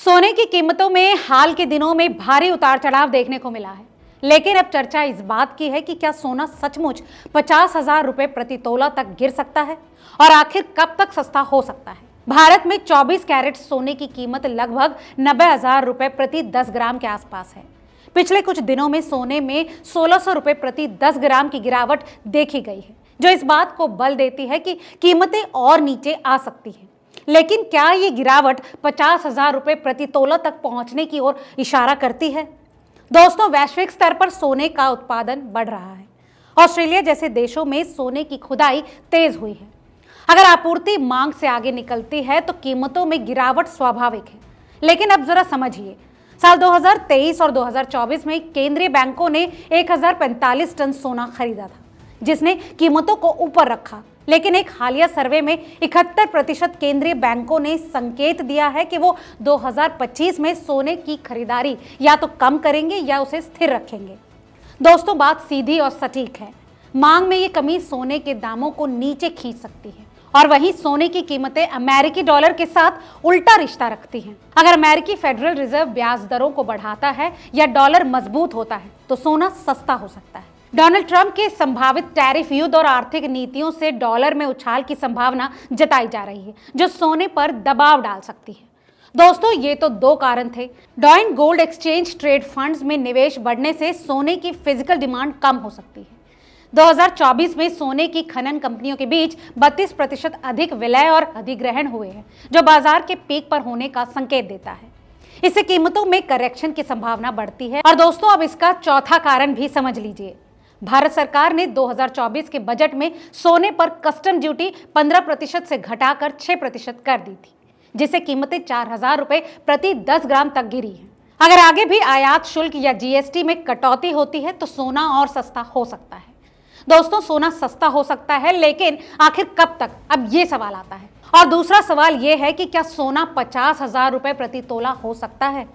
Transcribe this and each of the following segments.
सोने की कीमतों में हाल के दिनों में भारी उतार चढ़ाव देखने को मिला है, लेकिन अब चर्चा इस बात की है कि क्या सोना सचमुच 50,000 रुपए प्रति तोला तक गिर सकता है और आखिर कब तक सस्ता हो सकता है। भारत में 24 कैरेट सोने की कीमत लगभग 90,000 रुपए प्रति 10 ग्राम के आसपास है। पिछले कुछ दिनों में सोने में 1,600 रुपए प्रति 10 ग्राम की गिरावट देखी गई है, जो इस बात को बल देती है कि कीमतें और नीचे आ सकती हैं। लेकिन क्या ये गिरावट 50,000 रुपए प्रति तोला तक पहुंचने की ओर इशारा करती है? दोस्तों, वैश्विक स्तर पर सोने का उत्पादन बढ़ रहा है। ऑस्ट्रेलिया जैसे देशों में सोने की खुदाई तेज हुई है। अगर आपूर्ति मांग से आगे निकलती है तो कीमतों में गिरावट स्वाभाविक है। लेकिन अब जरा समझिए, साल 2023 और 2024 में केंद्रीय बैंकों ने 1045 टन सोना खरीदा था, जिसने कीमतों को ऊपर रखा। लेकिन एक हालिया सर्वे में 71% केंद्रीय बैंकों ने संकेत दिया है कि वो 2025 में सोने की खरीदारी या तो कम करेंगे या उसे स्थिर रखेंगे। दोस्तों, बात सीधी और सटीक है। मांग में ये कमी सोने के दामों को नीचे खींच सकती है और वहीं सोने की कीमतें अमेरिकी डॉलर के साथ उल्टा रिश्ता रखती हैं। अगर अमेरिकी फेडरल रिजर्व ब्याज दरों को बढ़ाता है या डॉलर मजबूत होता है तो सोना सस्ता हो सकता है। डोनाल्ड ट्रंप के संभावित टैरिफ युद्ध और आर्थिक नीतियों से डॉलर में उछाल की संभावना जताई जा रही है, जो सोने पर दबाव डाल सकती है। दोस्तों, ये तो दो कारण थे। डॉइन गोल्ड एक्सचेंज ट्रेड फंड्स में निवेश बढ़ने से सोने की फिजिकल डिमांड कम हो सकती है। 2024 में सोने की खनन कंपनियों के बीच 32% अधिक विलय और अधिग्रहण हुए हैं, जो बाजार के पीक पर होने का संकेत देता है। इससे कीमतों में करेक्शन की संभावना बढ़ती है। और दोस्तों, अब इसका चौथा कारण भी समझ लीजिए। भारत सरकार ने 2024 के बजट में सोने पर कस्टम ड्यूटी 15% से घटाकर 6% कर दी थी, जिससे कीमतें 4,000 रुपए प्रति 10 ग्राम तक गिरी हैं। अगर आगे भी आयात शुल्क या जीएसटी में कटौती होती है तो सोना और सस्ता हो सकता है। दोस्तों, सोना सस्ता हो सकता है, लेकिन आखिर कब तक? अब ये सवाल आता है। और दूसरा सवाल ये है कि क्या सोना 50,000 रुपए प्रति तोला हो सकता है?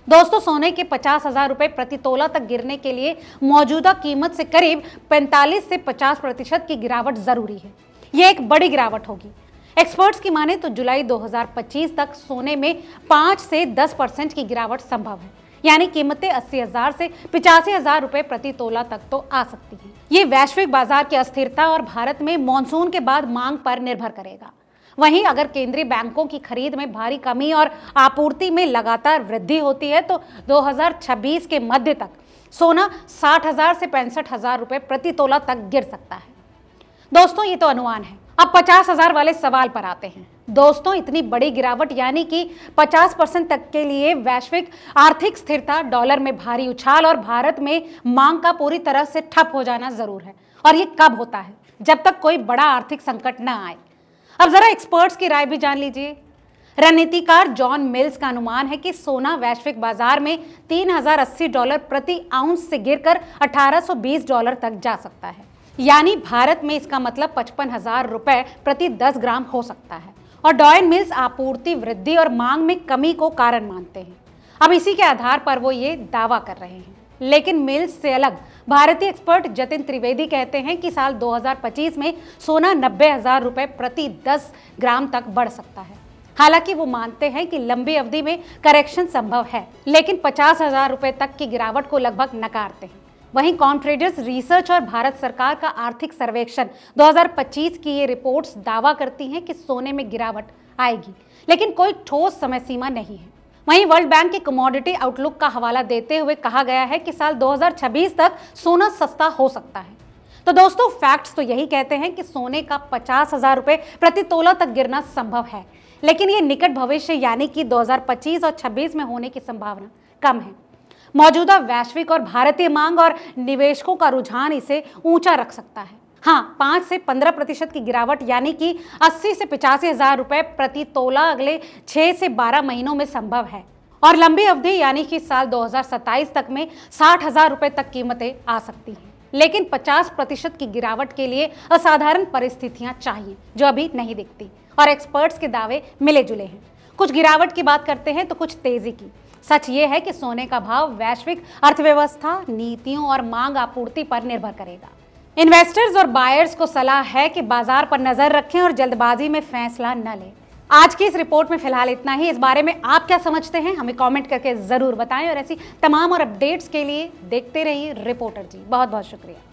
दोस्तों, सोने के 50,000 रुपए प्रति तोला तक गिरने के लिए मौजूदा कीमत से करीब 45 से 50% की गिरावट जरूरी है। यह एक बड़ी गिरावट होगी। एक्सपर्ट्स की माने तो जुलाई 2025 तक सोने में 5 से 10% की गिरावट संभव है, यानी कीमतें 80,000 से 85,000 रुपए प्रति तोला तक तो आ सकती हैं। ये वैश्विक बाजार की अस्थिरता और भारत में मानसून के बाद मांग पर निर्भर करेगा। वहीं अगर केंद्रीय बैंकों की खरीद में भारी कमी और आपूर्ति में लगातार वृद्धि होती है तो 2026 के मध्य तक सोना 60,000 से 65,000 रुपए प्रति तोला तक गिर सकता है। दोस्तों, ये तो अनुमान है। अब 50,000 वाले सवाल पर आते हैं। दोस्तों, इतनी बड़ी गिरावट यानी कि 50% तक के लिए वैश्विक आर्थिक स्थिरता, डॉलर में भारी उछाल और भारत में मांग का पूरी तरह से ठप हो जाना जरूर है। और ये कब होता है? जब तक कोई बड़ा आर्थिक संकट न आए। अब जरा एक्सपर्ट्स की राय भी जान लीजिए। रणनीतिकार जॉन मिल्स का अनुमान है कि सोना वैश्विक बाजार में $3,080 प्रति आउंस से गिरकर $1,820 तक जा सकता है। यानी भारत में इसका मतलब 55,000 रुपए प्रति 10 ग्राम हो सकता है। और डॉइन मिल्स आपूर्ति वृद्धि और मांग में कमी को कारण मानते हैं। अब इसी के आधार पर वो ये दावा कर रहे हैं। लेकिन मिल्स से अलग भारतीय एक्सपर्ट जतिन त्रिवेदी कहते हैं कि साल 2025 में सोना 90,000 रुपए प्रति 10 ग्राम तक बढ़ सकता है। हालांकि वो मानते हैं कि लंबी अवधि में करेक्शन संभव है, लेकिन 50,000 रुपए तक की गिरावट को लगभग नकारते हैं। वहीं कॉन्ट्रेडर्स रिसर्च और भारत सरकार का आर्थिक सर्वेक्षण 2025 की ये रिपोर्ट्स दावा करती हैं कि सोने में गिरावट आएगी, लेकिन कोई ठोस समय सीमा नहीं है। वहीं वर्ल्ड बैंक के कमोडिटी आउटलुक का हवाला देते हुए कहा गया है कि साल 2026 तक सोना सस्ता हो सकता है। तो दोस्तों, फैक्ट्स तो यही कहते हैं कि सोने का 50,000 रुपए प्रति तोला तक गिरना संभव है, लेकिन ये निकट भविष्य यानी कि 2025 और 26 में होने की संभावना कम है। मौजूदा वैश्विक और भारतीय मांग और निवेशकों का रुझान इसे ऊंचा रख सकता है। हाँ, 5 से 15% की गिरावट यानी कि 80 से 85,000 रुपए प्रति तोला अगले 6 से 12 महीनों में संभव है। और लंबी अवधि यानी कि साल 2027 तक में 60,000 रुपए तक कीमतें आ सकती हैं। लेकिन 50% की गिरावट के लिए असाधारण परिस्थितियां चाहिए, जो अभी नहीं दिखती। और एक्सपर्ट्स के दावे मिले जुले हैं। कुछ गिरावट की बात करते हैं तो कुछ तेजी की। सच ये है कि सोने का भाव वैश्विक अर्थव्यवस्था, नीतियों और मांग आपूर्ति पर निर्भर करेगा। इन्वेस्टर्स और बायर्स को सलाह है कि बाजार पर नजर रखें और जल्दबाजी में फैसला न लें। आज की इस रिपोर्ट में फिलहाल इतना ही। इस बारे में आप क्या समझते हैं हमें कमेंट करके जरूर बताएं और ऐसी तमाम और अपडेट्स के लिए देखते रहिए रिपोर्टर जी। बहुत बहुत शुक्रिया।